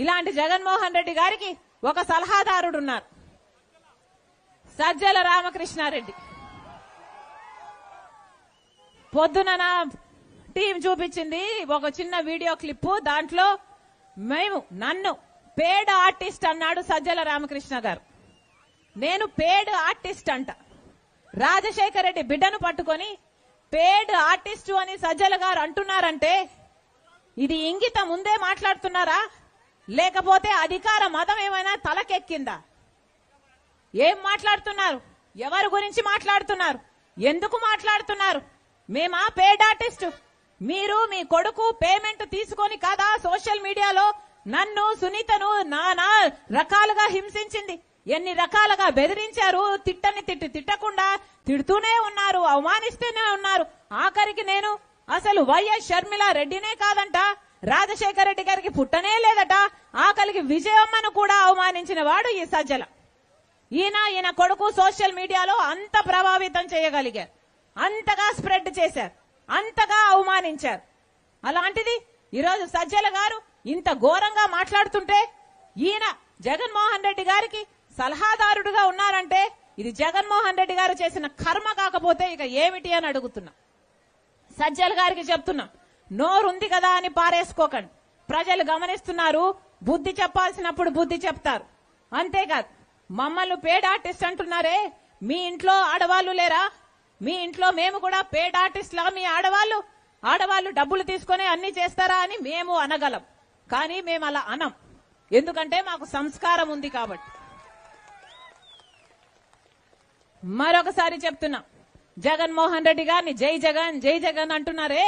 ఇలాంటి జగన్మోహన్ రెడ్డి గారికి ఒక సలహాదారుడు ఉన్నారు, సజ్జల రామకృష్ణారెడ్డి. పొద్దున నా టీం చూపించింది ఒక చిన్న వీడియో క్లిప్. దాంట్లో నన్ను పేడ్ ఆర్టిస్ట్ అన్నాడు సజ్జల రామకృష్ణ గారు. నేను పేడ్ ఆర్టిస్ట్ అంట. రాజశేఖర రెడ్డి బిడ్డను పట్టుకొని పేడ్ ఆర్టిస్టు అని సజ్జల గారు అంటున్నారంటే ఇది ఇంగిత ముందే మాట్లాడుతున్నారా, లేకపోతే అధికార మదం ఏమైనా తలకెక్కిందా? ఏం మాట్లాడుతున్నారు? ఎవరి గురించి మాట్లాడుతున్నారు? ఎందుకు మాట్లాడుతున్నారు? మేమా పేడ్ ఆర్టిస్టు? మీరు మీ కొడుకు పేమెంట్ తీసుకొని కదా సోషల్ మీడియాలో నన్ను సునీతను నానా రకాలుగా హింసించింది, ఎన్ని రకాలుగా బెదిరించారు. తిట్టకుండా తిడుతూనే ఉన్నారు, అవమానిస్తూనే ఉన్నారు. ఆఖరికి నేను అసలు వైఎస్ షర్మిల రెడ్డినే కాదంట, రాజశేఖర రెడ్డి గారికి పుట్టనే లేదట, ఆఖరికి విజయమ్మను కూడా అవమానించిన వాడు ఈ సజ్జల. ఈయన కొడుకు సోషల్ మీడియాలో అంత ప్రభావితం చేయగలిగారు, అంతగా స్ప్రెడ్ చేశారు, అంతగా అవమానించారు. అలాంటిది ఈరోజు సజ్జల గారు ఇంత ఘోరంగా మాట్లాడుతుంటే ఈయన జగన్మోహన్ రెడ్డి గారికి సలహాదారుడుగా ఉన్నారంటే ఇది జగన్మోహన్ రెడ్డి గారు చేసిన కర్మ కాకపోతే ఇక ఏమిటి అని అడుగుతున్నా. సజ్జల గారికి చెప్తున్నా, నోరుంది కదా అని పారేసుకోకండి. ప్రజలు గమనిస్తున్నారు, బుద్ధి చెప్పాల్సినప్పుడు బుద్ధి చెప్తారు. అంతేకాదు మమ్మల్ని పేడ్ ఆర్టిస్ట్ అంటున్నారే, మీ ఇంట్లో ఆడవాళ్లు లేరా? మీ ఇంట్లో మేము కూడా పేడ్ ఆర్టిస్ట్లా? మీ ఆడవాళ్లు డబ్బులు తీసుకొని అన్ని చేస్తారా అని మేము అనగలం, కానీ మేము అలా అనం. ఎందుకంటే మాకు సంస్కారం ఉంది కాబట్టి. మరొకసారి చెప్తున్నా, జగన్మోహన్ రెడ్డి గారిని జై జగన్ జై జగన్ అంటున్నారే,